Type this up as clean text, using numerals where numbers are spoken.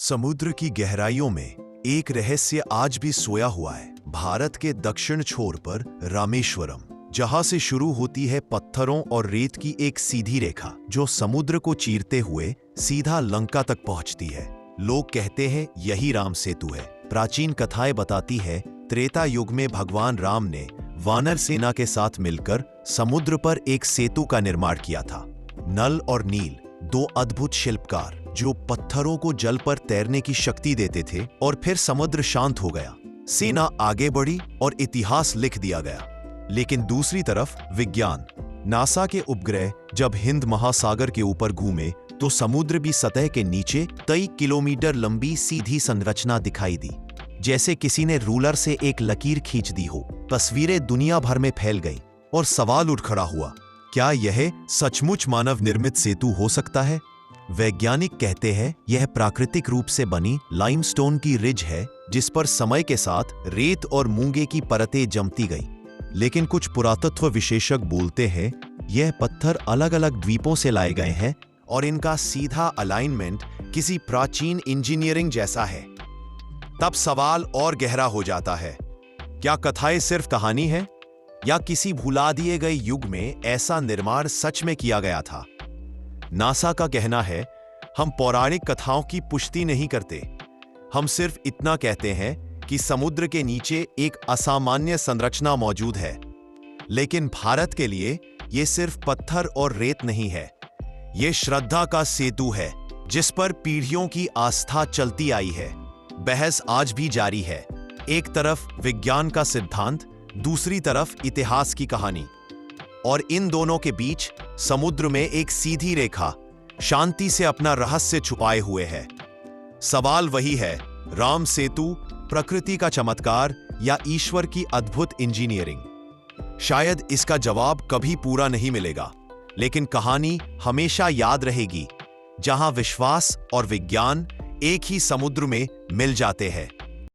समुद्र की गहराइयों में एक रहस्य आज भी सोया हुआ है। भारत के दक्षिण छोर पर रामेश्वरम, जहां से शुरू होती है पत्थरों और रेत की एक सीधी रेखा जो समुद्र को चीरते हुए सीधा लंका तक पहुंचती है। लोग कहते हैं यही राम सेतु है। प्राचीन कथाएं बताती है त्रेता युग में भगवान राम ने वानर सेना के साथ मिलकर समुद्र पर एक सेतु का निर्माण किया था। नल और नील, दो अद्भुत शिल्पकार जो पत्थरों को जल पर तैरने की शक्ति देते थे, और फिर समुद्र शांत हो गया, सेना आगे बढ़ी और इतिहास लिख दिया गया। लेकिन दूसरी तरफ विज्ञान, नासा के उपग्रह जब हिंद महासागर के ऊपर घूमे तो समुद्र भी सतह के नीचे कई किलोमीटर लंबी सीधी संरचना दिखाई दी, जैसे किसी ने रूलर से एक लकीर खींच दी हो। तस्वीरें दुनिया भर में फैल गईं और सवाल उठ खड़ा हुआ, क्या यह सचमुच मानव निर्मित सेतु हो सकता है? वैज्ञानिक कहते हैं यह प्राकृतिक रूप से बनी लाइमस्टोन की रिज है, जिस पर समय के साथ रेत और मूंगे की परतें जमती गईं। लेकिन कुछ पुरातत्व विशेषज्ञ बोलते हैं यह पत्थर अलग अलग द्वीपों से लाए गए हैं और इनका सीधा अलाइनमेंट किसी प्राचीन इंजीनियरिंग जैसा है। तब सवाल और गहरा हो जाता है, क्या कथाएं सिर्फ कहानी है या किसी भुला दिए गए युग में ऐसा निर्माण सच में किया गया था? नासा का कहना है, हम पौराणिक कथाओं की पुष्टि नहीं करते, हम सिर्फ इतना कहते हैं कि समुद्र के नीचे एक असामान्य संरचना मौजूद है। लेकिन भारत के लिए यह सिर्फ पत्थर और रेत नहीं है, यह श्रद्धा का सेतु है जिस पर पीढ़ियों की आस्था चलती आई है। बहस आज भी जारी है, एक तरफ विज्ञान का सिद्धांत, दूसरी तरफ इतिहास की कहानी, और इन दोनों के बीच समुद्र में एक सीधी रेखा शांति से अपना रहस्य छुपाए हुए है। सवाल वही है, राम सेतु प्रकृति का चमत्कार या ईश्वर की अद्भुत इंजीनियरिंग? शायद इसका जवाब कभी पूरा नहीं मिलेगा, लेकिन कहानी हमेशा याद रहेगी, जहां विश्वास और विज्ञान एक ही समुद्र में मिल जाते हैं।